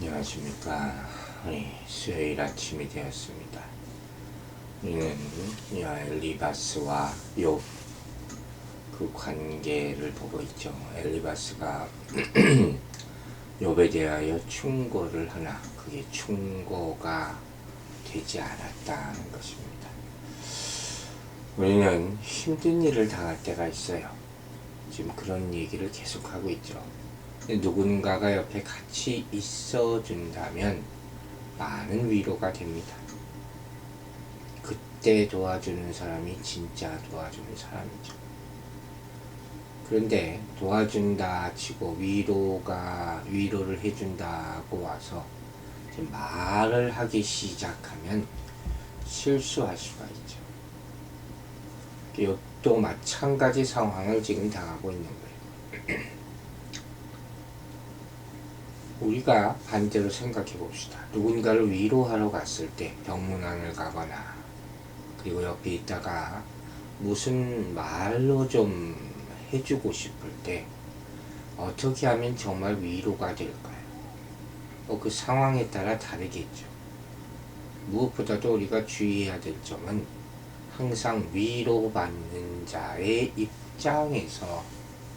안녕하십니까. 수요일 아침이 되었습니다. 우리는 엘리바스와 욥 그 관계를 보고 있죠. 엘리바스가 욥에 대하여 충고를 하나 그게 충고가 되지 않았다는 것입니다. 우리는 힘든 일을 당할 때가 있어요. 지금 그런 얘기를 계속하고 있죠. 누군가가 옆에 같이 있어 준다면 많은 위로가 됩니다. 그때 도와주는 사람이 진짜 도와주는 사람이죠. 그런데 도와준다 치고 위로를 해준다고 와서 말을 하기 시작하면 실수할 수가 있죠. 또 마찬가지 상황을 지금 당하고 있는 거예요. 우리가 반대로 생각해 봅시다. 누군가를 위로하러 갔을 때 병문안을 가거나 그리고 옆에 있다가 무슨 말로 좀 해주고 싶을 때 어떻게 하면 정말 위로가 될까요? 그 상황에 따라 다르겠죠. 무엇보다도 우리가 주의해야 될 점은 항상 위로받는 자의 입장에서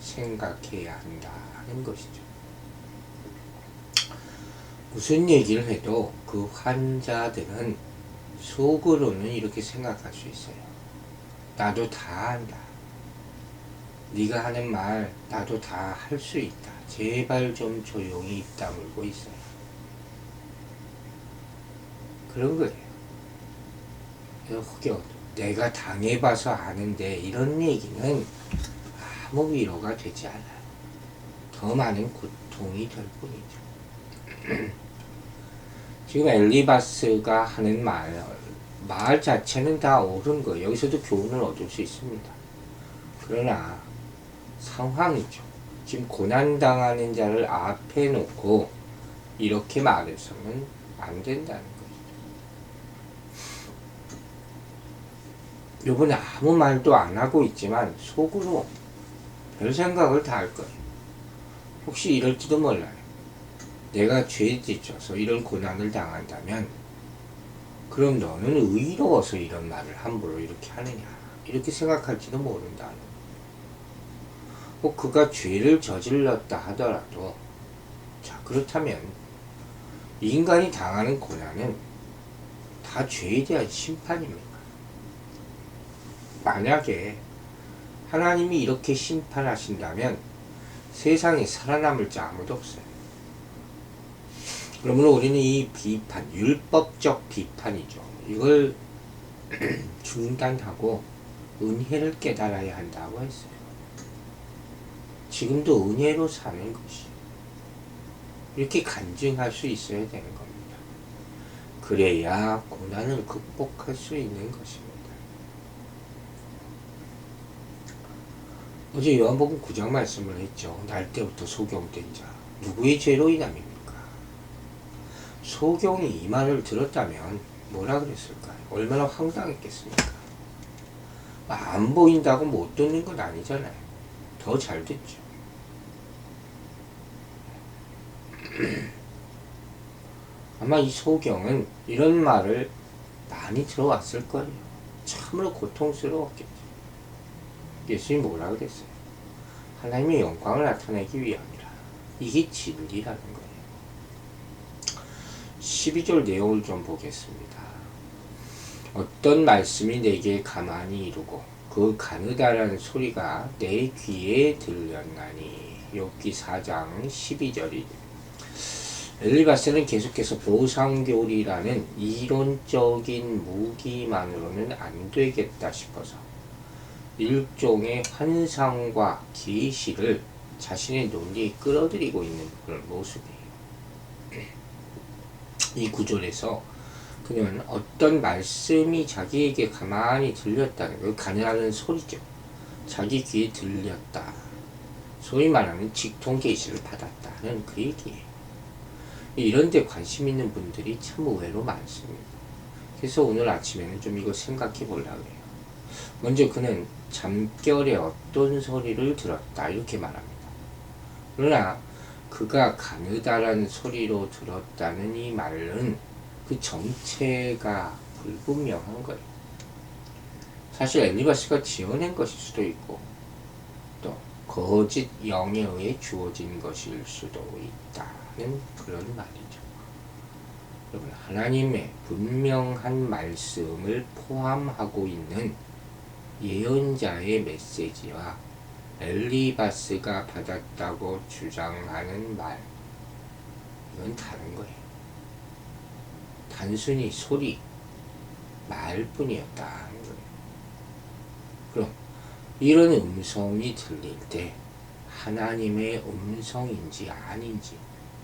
생각해야 한다는 것이죠. 무슨 얘기를 해도 그 환자들은 속으로는 이렇게 생각할 수 있어요. 나도 다 한다. 네가 하는 말 나도 다 할 수 있다. 제발 좀 조용히 입 다물고 있어요. 그런 거예요. 혹여 내가 당해봐서 아는데 이런 얘기는 아무 위로가 되지 않아요. 더 많은 고통이 될 뿐이죠. 지금 엘리바스가 하는 말 자체는 다 옳은 거예요. 여기서도 교훈을 얻을 수 있습니다. 그러나 상황이죠. 지금 고난당하는 자를 앞에 놓고 이렇게 말해서는 안 된다는 거죠. 욥은 아무 말도 안 하고 있지만 속으로 별 생각을 다 할 거예요. 혹시 이럴지도 몰라요. 내가 죄 짓어서 이런 고난을 당한다면 그럼 너는 의로워서 이런 말을 함부로 이렇게 하느냐 이렇게 생각할지도 모른다는 그가 죄를 저질렀다 하더라도 자 그렇다면 인간이 당하는 고난은 다 죄에 대한 심판입니까? 만약에 하나님이 이렇게 심판하신다면 세상에 살아남을 자 아무도 없어요. 그러므로 우리는 이 비판, 율법적 비판이죠. 이걸 중단하고 은혜를 깨달아야 한다고 했어요. 지금도 은혜로 사는 것이 이렇게 간증할 수 있어야 되는 겁니다. 그래야 고난을 극복할 수 있는 것입니다. 어제 요한복음 9장 말씀을 했죠. 날 때부터 소경된 자 누구의 죄로 인함입니까? 소경이 이 말을 들었다면 뭐라 그랬을까요? 얼마나 황당했겠습니까? 안 보인다고 못 듣는 건 아니잖아요. 더 잘 듣죠. 아마 이 소경은 이런 말을 많이 들어왔을 거예요. 참으로 고통스러웠겠죠. 예수님이 뭐라 그랬어요? 하나님의 영광을 나타내기 위함이라. 이게 진리라는 거예요. 12절 내용을 좀 보겠습니다. 어떤 말씀이 내게 가만히 이루고 그 가느다라는 소리가 내 귀에 들렸나니. 욥기 4장 12절이 엘리바스는 계속해서 보상교리라는 이론적인 무기만으로는 안 되겠다 싶어서 일종의 환상과 계시를 자신의 논리에 끌어들이고 있는 그런 모습이에요. 이 구절에서 그는 어떤 말씀이 자기에게 가만히 들렸다는 그 가능한 소리죠. 자기 귀에 들렸다. 소위 말하는 직통 계시를 받았다는 그 얘기예요. 이런 데 관심 있는 분들이 참 의외로 많습니다. 그래서 오늘 아침에는 좀 이거 생각해 보려고 해요. 먼저 그는 잠결에 어떤 소리를 들었다 이렇게 말합니다. 그러나 그 그가 가느다라는 소리로 들었다는 이 말은 그 정체가 불분명한 거예요. 사실 엘리바스가 지어낸 것일 수도 있고 또 거짓 영에 의해 주어진 것일 수도 있다는 그런 말이죠. 여러분, 하나님의 분명한 말씀을 포함하고 있는 예언자의 메시지와 엘리바스가 받았다고 주장하는 말, 이건 다른 거예요. 단순히 소리, 말뿐이었다는 거예요. 그럼 이런 음성이 들릴 때 하나님의 음성인지 아닌지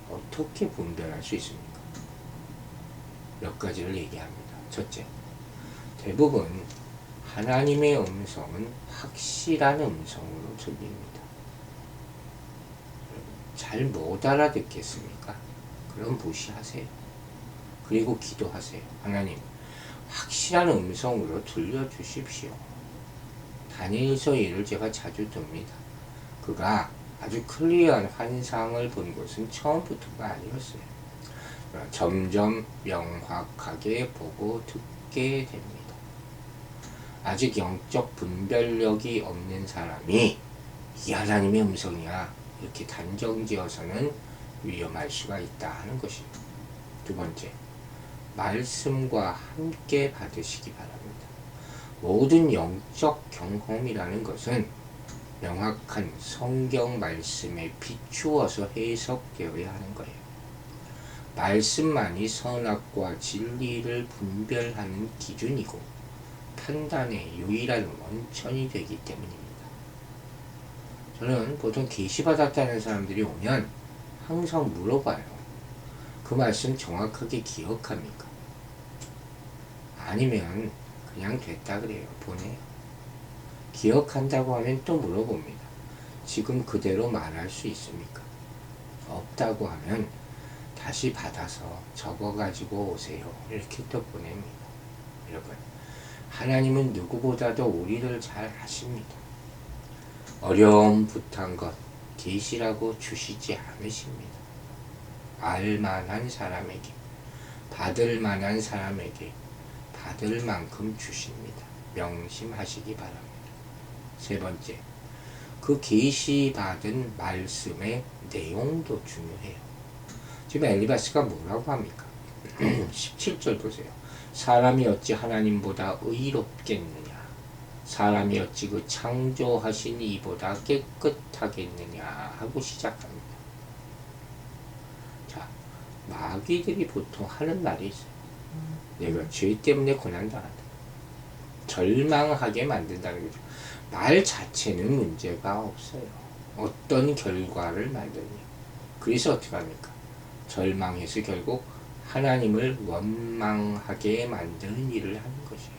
어떻게 분별할 수 있습니까? 몇 가지를 얘기합니다. 첫째, 대부분 하나님의 음성은 확실한 음성으로 들립니다. 잘 못 알아듣겠습니까? 그럼 무시하세요. 그리고 기도하세요. 하나님, 확실한 음성으로 들려주십시오. 다니엘서 예를 제가 자주 듭니다. 그가 아주 클리어한 환상을 본 것은 처음부터가 아니었어요. 점점 명확하게 보고 듣게 됩니다. 아직 영적 분별력이 없는 사람이 이 하나님의 음성이야 이렇게 단정지어서는 위험할 수가 있다 하는 것입니다. 두 번째, 말씀과 함께 받으시기 바랍니다. 모든 영적 경험이라는 것은 명확한 성경 말씀에 비추어서 해석되어야 하는 거예요. 말씀만이 선악과 진리를 분별하는 기준이고 판단의 유일한 원천이 되기 때문입니다. 저는 보통 계시받았다는 사람들이 오면 항상 물어봐요. 그 말씀 정확하게 기억합니까? 아니면 그냥 됐다 그래요. 보내요. 기억한다고 하면 또 물어봅니다. 지금 그대로 말할 수 있습니까? 없다고 하면 다시 받아서 적어가지고 오세요. 이렇게 또 보냅니다. 여러분, 하나님은 누구보다도 우리를 잘 아십니다. 어려움부터한 것 계시라고 주시지 않으십니다. 알만한 사람에게, 받을 만한 사람에게 받을 만큼 주십니다. 명심하시기 바랍니다. 세 번째, 그 계시받은 말씀의 내용도 중요해요. 지금 엘리바스가 뭐라고 합니까? 17절 보세요. 사람이 어찌 하나님보다 의롭겠느냐? 사람이 어찌 그 창조하신 이보다 깨끗하겠느냐? 하고 시작합니다. 자, 마귀들이 보통 하는 말이 있어요. 내가 죄 때문에 고난당한다. 절망하게 만든다는 거죠. 말 자체는 문제가 없어요. 어떤 결과를 만드냐. 그래서 어떻게 합니까? 절망해서 결국 하나님을 원망하게 만드는 일을 하는 것이에요.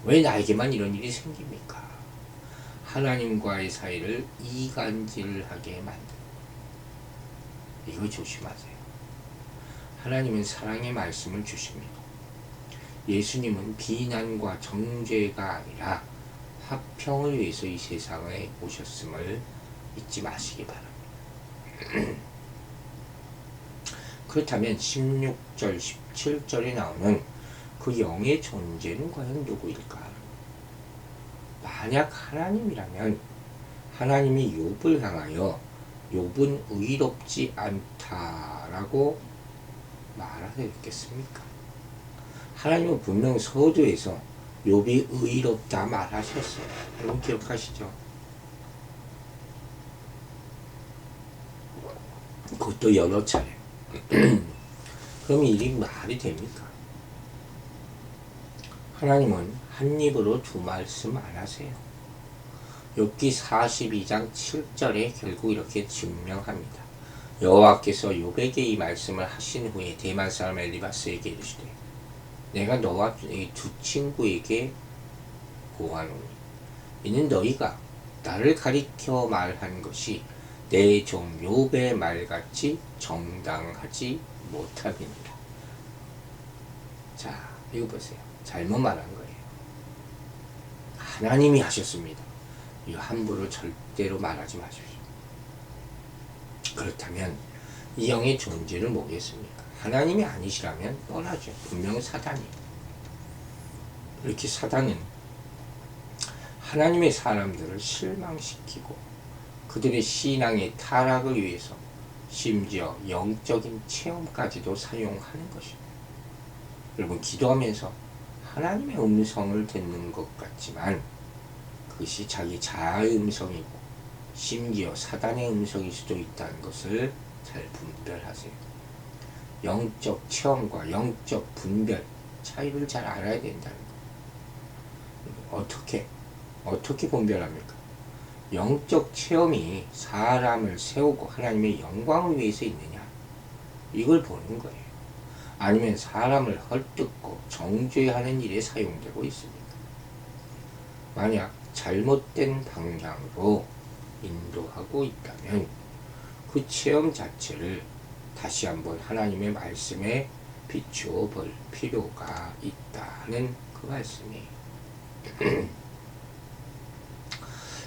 왜 나에게만 이런 일이 생깁니까? 하나님과의 사이를 이간질하게 만드는. 이거 조심하세요. 하나님은 사랑의 말씀을 주십니다. 예수님은 비난과 정죄가 아니라 화평을 위해서 이 세상에 오셨음을 잊지 마시기 바랍니다. 그렇다면 16절, 17절에 나오는 그 영의 존재는 과연 누구일까? 만약 하나님이라면 하나님이 욥을 향하여 욥은 의롭지 않다라고 말하겠습니까? 하나님은 분명 서두에서 욥이 의롭다 말하셨어요. 여러분 기억하시죠? 그것도 여러 차례. 그럼 일이 말이 됩니까? 하나님은 한 입으로 두 말씀 안 하세요. 욥기 42장 7절에 결국 이렇게 증명합니다. 여호와께서 욥에게 이 말씀을 하신 후에 대만 사람 엘리바스에게 이르시되 내가 너와 이 두 친구에게 고하노니 이는 너희가 나를 가리켜 말한 것이 내 종 욥의 말같이 정당하지 못함이니라. 자, 이거 보세요. 잘못 말한 거예요. 하나님이 하셨습니다. 이거 함부로 절대로 말하지 마십시오. 그렇다면 이 영의 존재를 모르겠습니까? 하나님이 아니시라면 뻔하죠. 분명 사단이에요. 이렇게 사단은 하나님의 사람들을 실망시키고 그들의 신앙의 타락을 위해서 심지어 영적인 체험까지도 사용하는 것입니다. 여러분, 기도하면서 하나님의 음성을 듣는 것 같지만 그것이 자기 자아의 음성이고 심지어 사단의 음성일 수도 있다는 것을 잘 분별하세요. 영적 체험과 영적 분별 차이를 잘 알아야 된다는 거. 어떻게 분별합니까? 영적 체험이 사람을 세우고 하나님의 영광을 위해서 있느냐, 이걸 보는 거예요. 아니면 사람을 헐뜯고 정죄하는 일에 사용되고 있습니까? 만약 잘못된 방향으로 인도하고 있다면 그 체험 자체를 다시 한번 하나님의 말씀에 비추어 볼 필요가 있다는 그 말씀이에요.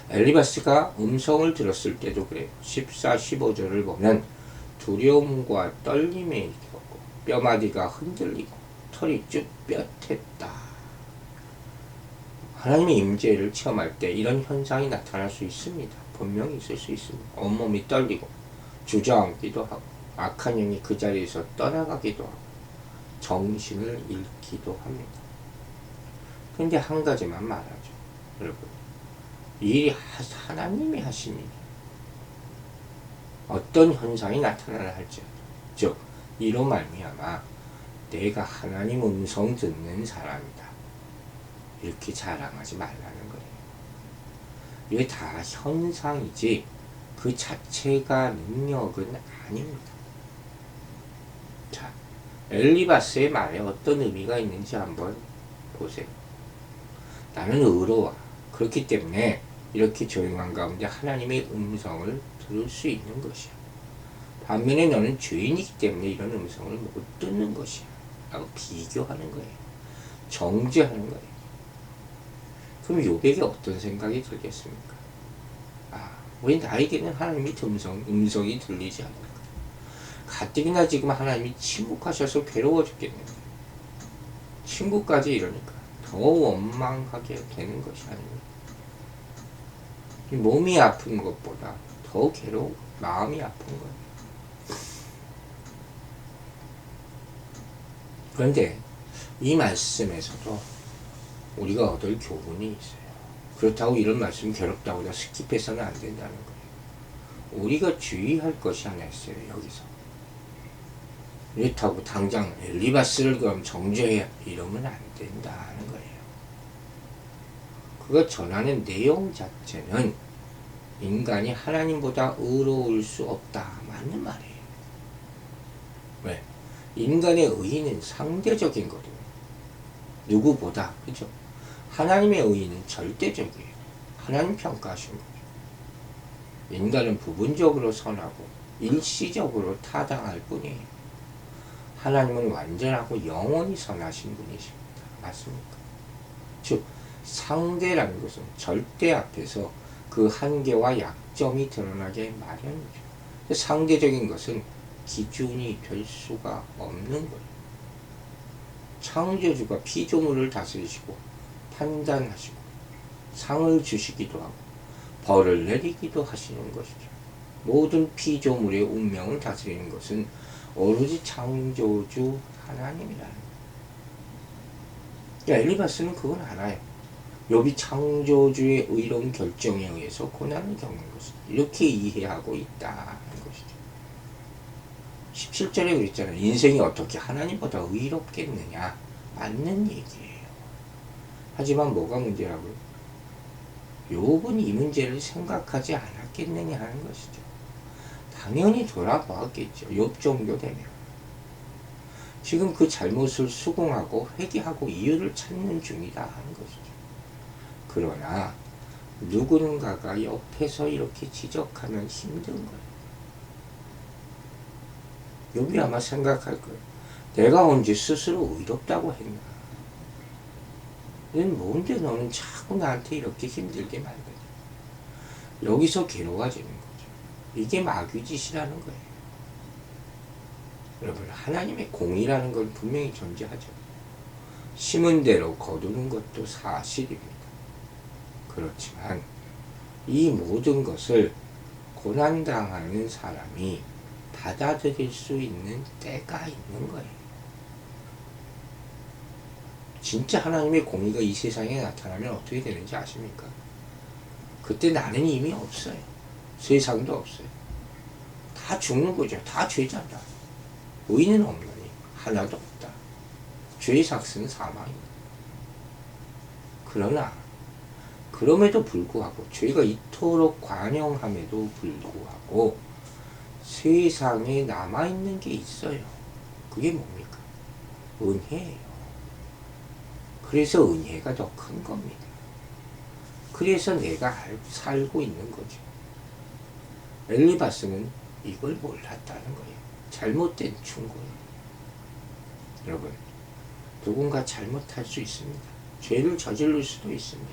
엘리바스가 음성을 들었을 때도 그래요. 14, 15절을 보면 두려움과 떨림에 일었고 뼈마디가 흔들리고 털이 쭉 뼈텄다. 하나님의 임재를 체험할 때 이런 현상이 나타날 수 있습니다. 분명히 있을 수 있습니다. 온몸이 떨리고 주저앉기도 하고 악한 영이 그 자리에서 떠나가기도 하고 정신을 잃기도 합니다. 근데 한 가지만 말하죠. 여러분, 이 일이 하나님이 하신 일이에요. 어떤 현상이 나타나야 할지, 즉 이로 말미암아 내가 하나님 음성 듣는 사람이다, 이렇게 자랑하지 말라는 거예요. 이게 다 현상이지 그 자체가 능력은 아닙니다. 자, 엘리바스의 말에 어떤 의미가 있는지 한번 보세요. 나는 의로워. 그렇기 때문에 이렇게 조용한 가운데 하나님의 음성을 들을 수 있는 것이야. 반면에 너는 죄인이기 때문에 이런 음성을 못 듣는 것이야, 라고 비교하는 거예요. 정죄하는 거예요. 그럼 요백에 어떤 생각이 들겠습니까? 왜 나에게는 하나님의 음성이 들리지 않을까? 가뜩이나 지금 하나님이 침묵하셔서 괴로워 죽겠네요. 친구까지 이러니까 더 원망하게 되는 것이 아닙니까? 몸이 아픈 것보다 더 괴로워 마음이 아픈 거예요. 그런데 이 말씀에서도 우리가 얻을 교훈이 있어요. 그렇다고 이런 말씀 괴롭다고 다 스킵해서는 안 된다는 거예요. 우리가 주의할 것이 하나 있어요. 여기서 이렇다고 당장 엘리바스를 그럼 정죄해 이러면 안 된다는 거예요. 그가 전하는 내용 자체는 인간이 하나님보다 의로울 수 없다, 맞는 말이에요. 왜? 인간의 의의는 상대적인 거거든요. 누구보다, 그죠? 하나님의 의의는 절대적이에요. 하나님 평가하신 거죠. 인간은 부분적으로 선하고 일시적으로 타당할 뿐이에요. 하나님은 완전하고 영원히 선하신 분이십니다. 맞습니까? 즉 상대라는 것은 절대 앞에서 그 한계와 약점이 드러나게 마련이죠. 상대적인 것은 기준이 될 수가 없는 거예요. 창조주가 피조물을 다스리시고 판단하시고 상을 주시기도 하고 벌을 내리기도 하시는 것이죠. 모든 피조물의 운명을 다스리는 것은 오로지 창조주 하나님이라는 거예요. 엘리바스는 그건 알아요. 욥이 창조주의 의로운 결정에 의해서 고난을 겪는 것이다, 이렇게 이해하고 있다는 것이죠. 17절에 그랬잖아요. 인생이 어떻게 하나님보다 의롭겠느냐, 맞는 얘기예요. 하지만 뭐가 문제라고요? 욥은 이 문제를 생각하지 않았겠느냐 하는 것이죠. 당연히 돌아보았겠죠. 욥 정도 되면. 지금 그 잘못을 수긍하고 회개하고 이유를 찾는 중이다 하는 것이죠. 그러나 누군가가 옆에서 이렇게 지적하면 힘든 거예요. 욥이 아마 생각할 거예요. 내가 언제 스스로 의롭다고 했나? 넌 뭔데 너는 자꾸 나한테 이렇게 힘들게 만드냐? 여기서 괴로워지는 거죠. 이게 마귀짓이라는 거예요. 여러분, 하나님의 공의라는 건 분명히 존재하죠. 심은 대로 거두는 것도 사실입니다. 그렇지만 이 모든 것을 고난당하는 사람이 받아들일 수 있는 때가 있는 거예요. 진짜 하나님의 공의가 이 세상에 나타나면 어떻게 되는지 아십니까? 그때 나는 이미 없어요. 세상도 없어요. 다 죽는 거죠. 다 죄자다. 의인은 없느니 하나도 없다. 죄의 삭스는 사망이다. 그러나 그럼에도 불구하고 죄가 이토록 관영함에도 불구하고 세상에 남아있는 게 있어요. 그게 뭡니까? 은혜예요. 그래서 은혜가 더 큰 겁니다. 그래서 내가 살고 있는 거죠. 엘리바스는 이걸 몰랐다는 거예요. 잘못된 충고예요. 여러분, 누군가 잘못할 수 있습니다. 죄를 저지를 수도 있습니다.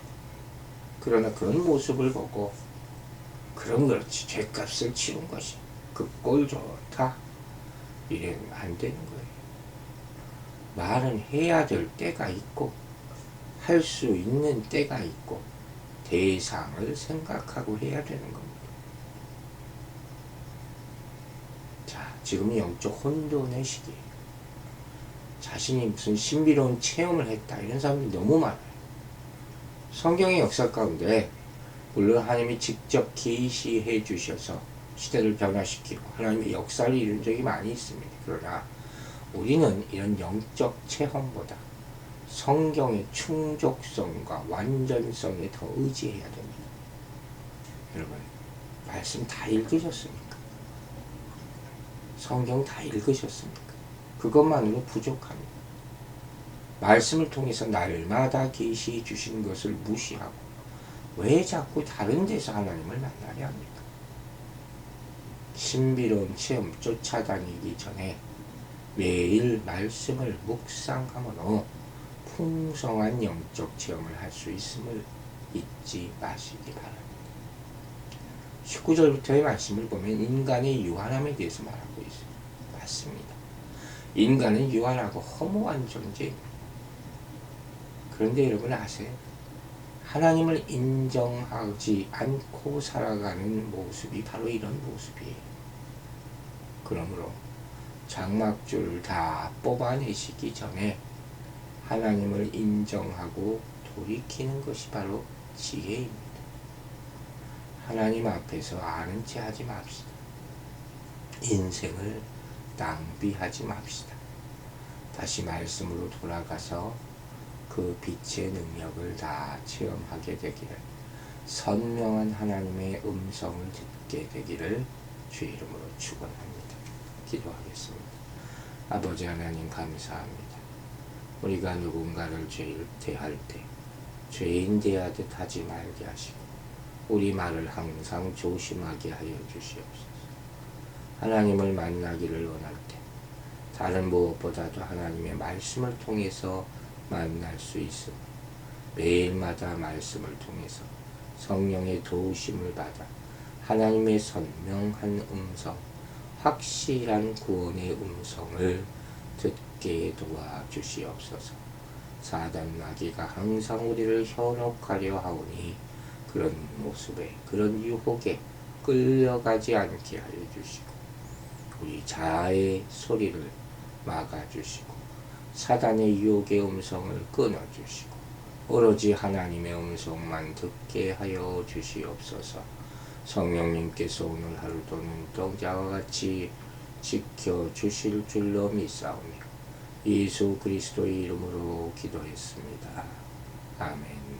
그러나 그런 모습을 보고 그럼 그렇지, 죄값을 치른 것이 그 꼴 좋다, 이래는 안 되는 거예요. 말은 해야 될 때가 있고 할 수 있는 때가 있고 대상을 생각하고 해야 되는 겁니다. 자, 지금이 영적 혼돈의 시기예요. 자신이 무슨 신비로운 체험을 했다, 이런 사람들이 너무 많아요. 성경의 역사 가운데 물론 하나님이 직접 계시해 주셔서 시대를 변화시키고 하나님의 역사를 이룬 적이 많이 있습니다. 그러나 우리는 이런 영적 체험보다 성경의 충족성과 완전성에 더 의지해야 됩니다. 여러분, 말씀 다 읽으셨습니까? 성경 다 읽으셨습니까? 그것만으로 부족합니다. 말씀을 통해서 날마다 계시해 주신 것을 무시하고 왜 자꾸 다른 데서 하나님을 만나려 합니까? 신비로운 체험 쫓아다니기 전에 매일 말씀을 묵상함으로 풍성한 영적 체험을 할 수 있음을 잊지 마시기 바랍니다. 19절부터의 말씀을 보면 인간의 유한함에 대해서 말하고 있습니다. 맞습니다. 인간은 유한하고 허무한 존재입니다. 그런데 여러분 아세요? 하나님을 인정하지 않고 살아가는 모습이 바로 이런 모습이에요. 그러므로 장막줄을 다 뽑아내시기 전에 하나님을 인정하고 돌이키는 것이 바로 지혜입니다. 하나님 앞에서 아는 체 하지 맙시다. 인생을 낭비하지 맙시다. 다시 말씀으로 돌아가서 그 빛의 능력을 다 체험하게 되기를, 선명한 하나님의 음성을 듣게 되기를 주의 이름으로 축원합니다. 기도하겠습니다. 아버지 하나님 감사합니다. 우리가 누군가를 죄를 대할 때 죄인 대하듯 하지 말게 하시고 우리 말을 항상 조심하게 하여 주시옵소서. 하나님을 만나기를 원할 때 다른 무엇보다도 하나님의 말씀을 통해서 만날 수 있으며 매일마다 말씀을 통해서 성령의 도우심을 받아 하나님의 선명한 음성, 확실한 구원의 음성을 듣게 도와주시옵소서. 사단 마귀가 항상 우리를 현혹하려 하오니 그런 모습에, 그런 유혹에 끌려가지 않게 하여 주시고 우리 자아의 소리를 막아주시고 사단의 유혹의 음성을 끊어주시고 오로지 하나님의 음성만 듣게 하여 주시옵소서. 성령님께서 오늘 하루도 눈동자와 같이 지켜주실 줄로 믿사오며 예수 그리스도의 이름으로 기도했습니다. 아멘.